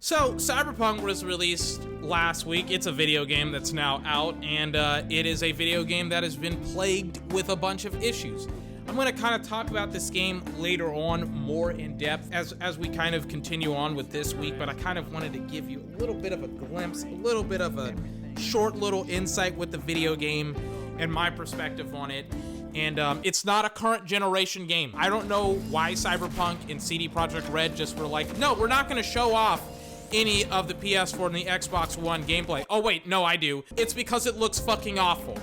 So, Cyberpunk was released last week. It's a video game that's now out, and it is a video game that has been plagued with a bunch of issues. I'm going to kind of talk about this game later on more in depth as we kind of continue on with this week, but I kind of wanted to give you a little bit of a glimpse, a little bit of a short little insight with the video game and my perspective on it. And it's not a current generation game. I don't know why Cyberpunk and CD Projekt Red just were like, no, we're not going to show off any of the PS4 and the Xbox One gameplay. Oh wait, no, I do. It's because it looks fucking awful.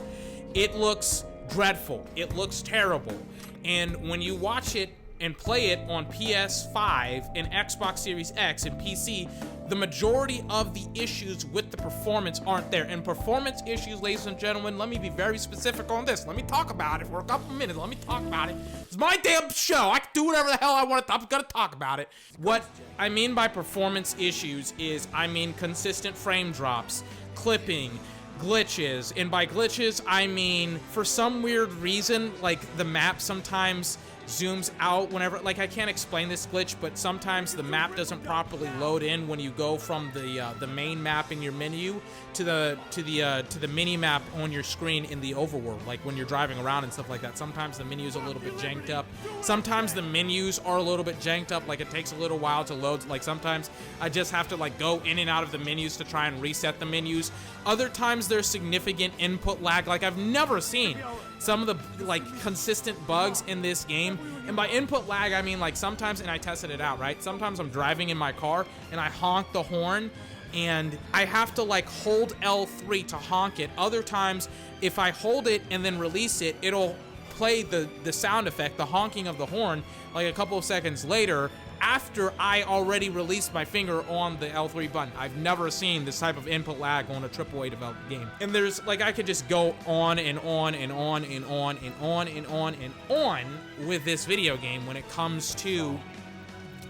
It looks dreadful. It looks terrible. And when you watch it and play it on PS5 and Xbox Series X and PC, the majority of the issues with the performance aren't there. And performance issues, ladies and gentlemen, let me be very specific on this. Let me talk about it for a couple minutes. Let me talk about it. It's my damn show. I can do whatever the hell I want to. I'm gonna talk about it. What I mean by performance issues is I mean consistent frame drops, clipping, glitches. And by glitches, I mean for some weird reason, like the map sometimes zooms out whenever, like I can't explain this glitch, but sometimes the map doesn't properly load in when you go from the main map in your menu to the mini map on your screen in the overworld, like when you're driving around and stuff like that. Sometimes the menu's a little bit janked up. Sometimes the menus are a little bit janked up, like it takes a little while to load. Like sometimes I just have to like go in and out of the menus to try and reset the menus. Other times there's significant input lag, like I've never seen some of the like consistent bugs in this game. And by input lag, I mean like sometimes, and I tested it out, right? Sometimes I'm driving in my car and I honk the horn and I have to like hold L3 to honk it. Other times, if I hold it and then release it, it'll play the sound effect, the honking of the horn, like a couple of seconds later after I already released my finger on the L3 button. I've never seen this type of input lag on a AAA developed game. And there's like, I could just go on and on and on and on and on and on and on with this video game when it comes to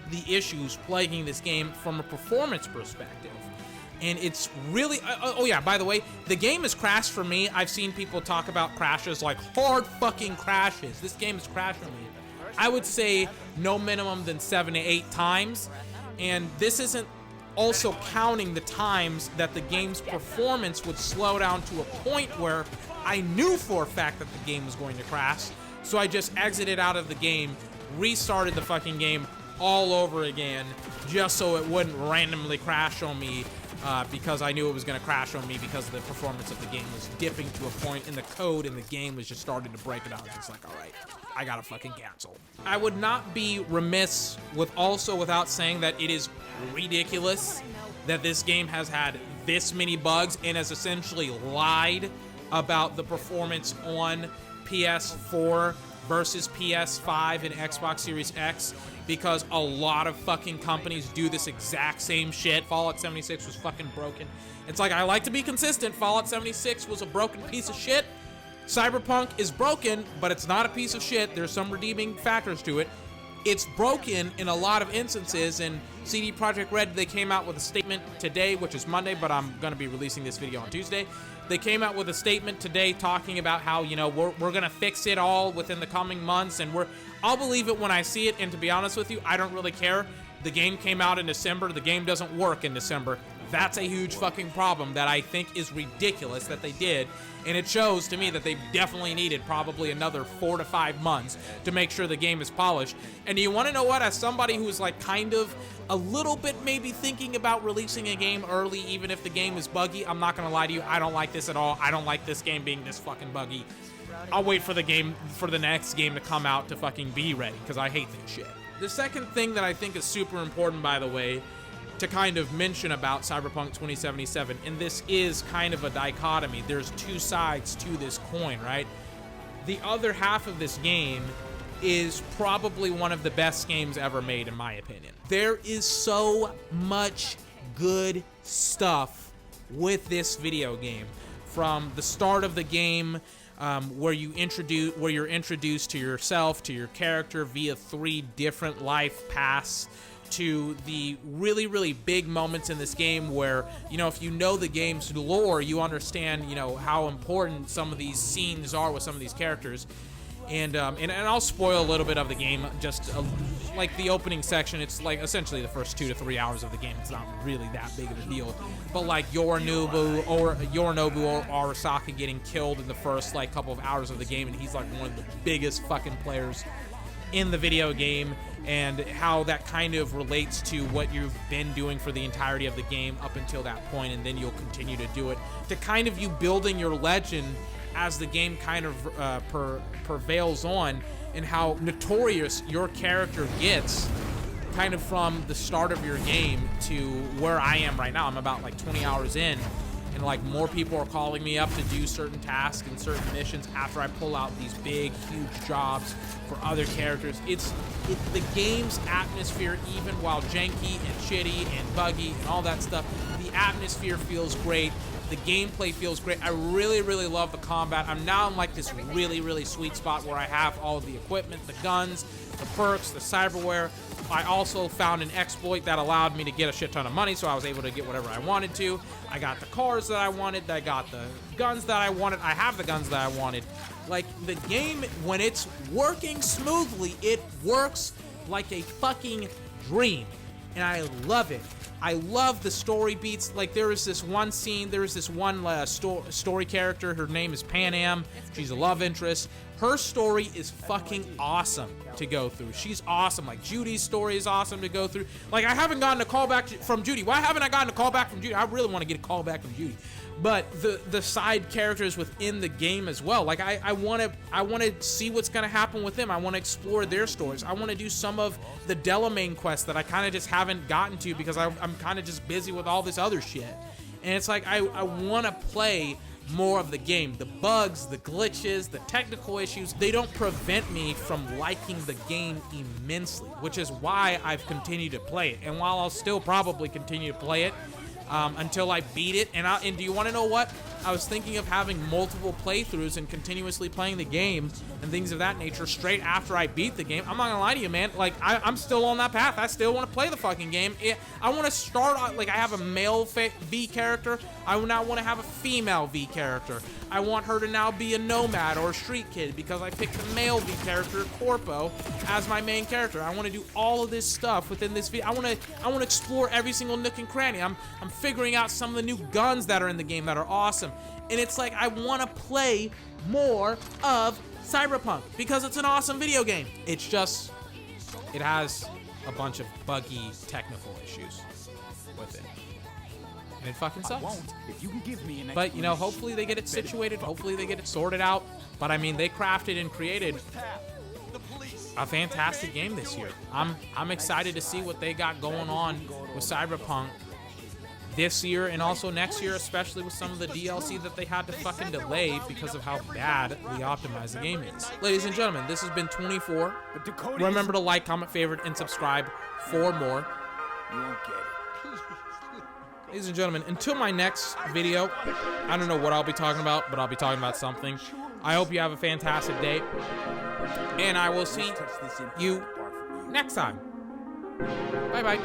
the issues plaguing this game from a performance perspective. And it's really, oh yeah, by the way, the game has crashed for me. I've seen people talk about crashes, like hard fucking crashes. This game has crashed for me, I would say, no minimum than 7 to 8 times. And this isn't also counting the times that the game's performance would slow down to a point where I knew for a fact that the game was going to crash. So I just exited out of the game, restarted the fucking game all over again, just so it wouldn't randomly crash on me. Because I knew it was going to crash on me because the performance of the game was dipping to a point in the code and the game was just starting to break it out. It's like, all right, I gotta fucking cancel. I would not be remiss without saying that it is ridiculous that this game has had this many bugs and has essentially lied about the performance on PS4 versus PS5 and Xbox Series X, because a lot of fucking companies do this exact same shit. Fallout 76 was fucking broken. It's like, I like to be consistent. Fallout 76 was a broken piece of shit. Cyberpunk is broken, but it's not a piece of shit. There's some redeeming factors to it. It's broken in a lot of instances, and CD Projekt Red, they came out with a statement today, which is Monday, but I'm going to be releasing this video on Tuesday. They came out with a statement today talking about how, you know, we're going to fix it all within the coming months, and I'll believe it when I see it, and to be honest with you, I don't really care. The game came out in December. The game doesn't work in December. That's a huge fucking problem that I think is ridiculous that they did, and it shows to me that they definitely needed probably another 4 to 5 months to make sure the game is polished. And do you want to know what? As somebody who's like kind of a little bit maybe thinking about releasing a game early, even if the game is buggy, I'm not gonna lie to you, I don't like this at all. I don't like this game being this fucking buggy. I'll wait for the next game to come out to fucking be ready, because I hate this shit. The second thing that I think is super important, by the way, to kind of mention about Cyberpunk 2077, and this is kind of a dichotomy. There's two sides to this coin, right? The other half of this game is probably one of the best games ever made, in my opinion. There is so much good stuff with this video game. From the start of the game, where you're introduced to yourself, to your character via 3 different life paths, to the really, really big moments in this game where, you know, if you know the game's lore, you understand, you know, how important some of these scenes are with some of these characters. And I'll spoil a little bit of the game, just like the opening section. It's like essentially the first 2 to 3 hours of the game. It's not really that big of a deal. But like Yorinobu or Arasaka getting killed in the first like couple of hours of the game, and he's like one of the biggest fucking players in the video game, and how that kind of relates to what you've been doing for the entirety of the game up until that point, and then you'll continue to do it, to kind of you building your legend as the game kind of prevails on, and how notorious your character gets kind of from the start of your game to where I am right now. I'm about like 20 hours in, and like more people are calling me up to do certain tasks and certain missions after I pull out these big, huge jobs for other characters. The game's atmosphere, even while janky and shitty and buggy and all that stuff, the atmosphere feels great. The gameplay feels great. I really, really love the combat. I'm now in like this really, really sweet spot where I have all of the equipment, the guns, the perks, the cyberware. I also found an exploit that allowed me to get a shit ton of money, so I was able to get whatever I wanted to. I got the cars that I wanted. I got the guns that I wanted. I have the guns that I wanted. Like, the game, when it's working smoothly, it works like a fucking dream. And I love it. I love the story beats. Like, there is this one scene, there is this one story character. Her name is Pan Am. She's a love interest. Her story is fucking awesome to go through. She's awesome. Like, Judy's story is awesome to go through. Like, I haven't gotten a call back from Judy. Why haven't I gotten a call back from Judy? I really want to get a call back from Judy. But the side characters within the game as well. Like, I want to see what's going to happen with them. I want to explore their stories. I want to do some of the Delamain quests that I kind of just haven't gotten to because I'm kind of just busy with all this other shit. And it's like, I want to play more of the game. The bugs, the glitches, the technical issues, they don't prevent me from liking the game immensely, which is why I've continued to play it. And while I'll still probably continue to play it until I beat it, and do you want to know what? I was thinking of having multiple playthroughs and continuously playing the game and things of that nature straight after I beat the game. I'm not gonna lie to you, man. Like, I'm still on that path. I still want to play the fucking game. I want to start out, like, I have a male V character. I now want to have a female V character. I want her to now be a nomad or a street kid because I picked the male V character, Corpo, as my main character. I want to do all of this stuff within this V. I want to explore every single nook and cranny. I'm figuring out some of the new guns that are in the game that are awesome. And it's like, I want to play more of Cyberpunk because it's an awesome video game. It's just, it has a bunch of buggy technical issues with it. And it fucking sucks. But, you know, hopefully they get it situated. Hopefully they get it sorted out. But, I mean, they crafted and created a fantastic game this year. I'm excited to see what they got going on with Cyberpunk this year and also next year, especially with some of the DLC that they had to fucking delay because of how badly optimized the game is. Ladies and gentlemen, this has been 24. Remember to like, comment, favorite, and subscribe for more. You won't get it. Ladies and gentlemen, until my next video, I don't know what I'll be talking about, but I'll be talking about something. I hope you have a fantastic day, and I will see you next time. Bye-bye.